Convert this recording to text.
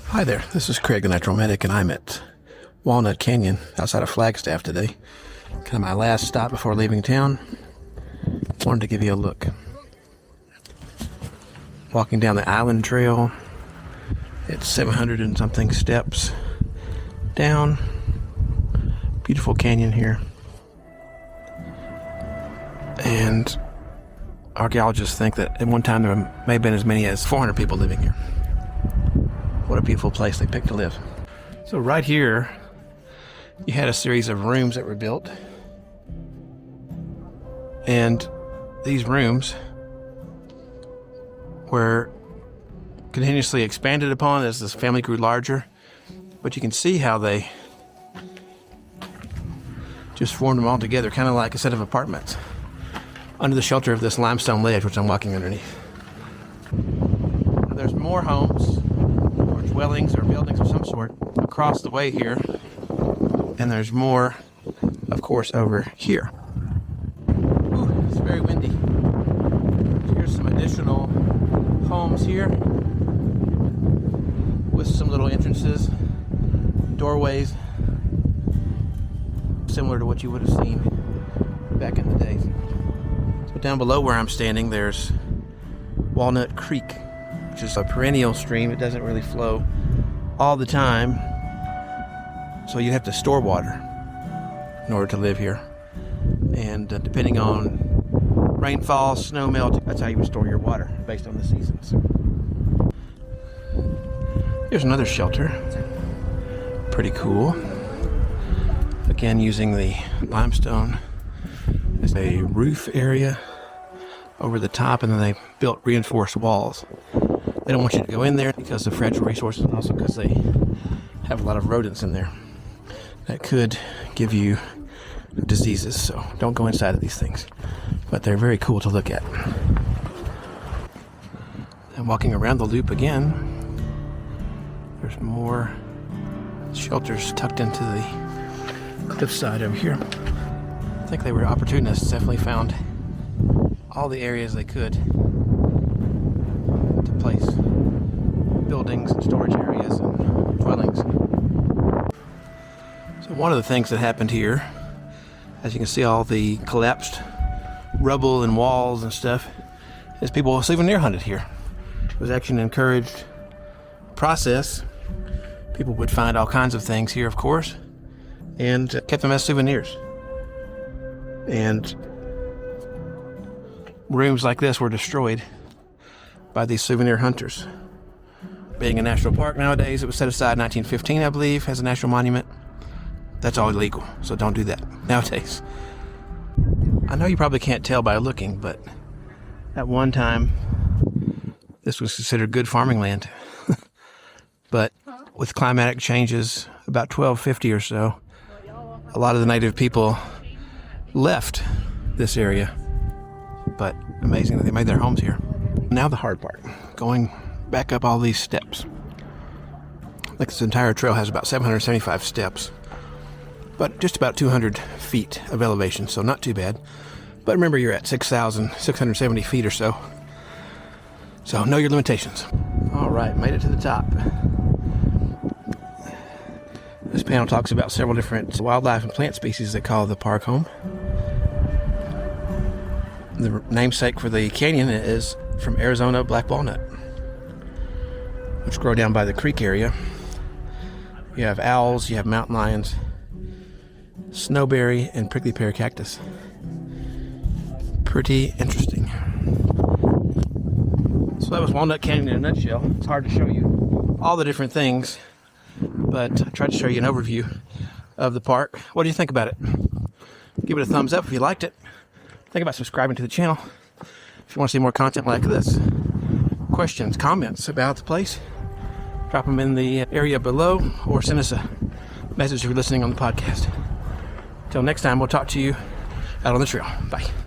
Hi there, this is Craig Nitromedic, and I'm at Walnut Canyon outside of Flagstaff today. Kind of my last stop before leaving town. Wanted to give you a look. Walking down the island trail. It's 700 and something steps down. Beautiful canyon here. And archaeologists think that at one time there may have been as many as 400 people living here. What a beautiful place they picked to live. So right here, you had a series of rooms that were built. And these rooms were continuously expanded upon as this family grew larger. But you can see how they just formed them all together, kind of like a set of apartments, under the shelter of this limestone ledge, which I'm walking underneath. Now, there's more homes, or dwellings, or buildings of some sort across the way here. And there's more, of course, over here. Ooh, it's very windy. Here's some additional homes here with some little entrances, doorways, similar to what you would have seen back in the days. So down below where I'm standing, there's Walnut Creek, which is a perennial stream. It doesn't really flow all the time, so you have to store water in order to live here. And depending on rainfall, snowmelt, that's how you would store your water based on the seasons. Here's another shelter. Pretty cool. Again, using the limestone as a roof area over the top, and then they built reinforced walls. They don't want you to go in there because of fragile resources, and also because they have a lot of rodents in there that could give you diseases, so don't go inside of these things. But they're very cool to look at. And walking around the loop again, there's more shelters tucked into the cliffside over here. I think they were opportunists, definitely found all the areas they could to place buildings and storage areas and dwellings. So one of the things that happened here, as you can see all the collapsed rubble and walls and stuff, is people souvenir hunted here. It was actually an encouraged process. People would find all kinds of things here, of course, and kept them as souvenirs. And rooms like this were destroyed by these souvenir hunters. Being a national park nowadays, it was set aside in 1915, I believe, as a national monument. That's all illegal, so don't do that nowadays. I know you probably can't tell by looking, but at one time, this was considered good farming land. But with climatic changes, about 1250 or so, a lot of the native people left this area. But amazing that they made their homes here. Now the hard part, going back up all these steps. Like this entire trail has about 775 steps, but just about 200 feet of elevation, so not too bad. But remember, you're at 6,670 feet or so. So know your limitations. All right, made it to the top. This panel talks about several different wildlife and plant species that call the park home. The namesake for the canyon is from Arizona black walnut, which grow down by the creek area. You have owls, you have mountain lions, snowberry, and prickly pear cactus. Pretty interesting. So that was Walnut Canyon in a nutshell. It's hard to show you all the different things, but I tried to show you an overview of the park. What do you think about it? Give it a thumbs up if you liked it. Think about subscribing to the channel if you want to see more content like this. Questions, comments about the place, drop them in the area below, or send us a message if you're listening on the podcast. Until next time, we'll talk to you out on the trail. Bye.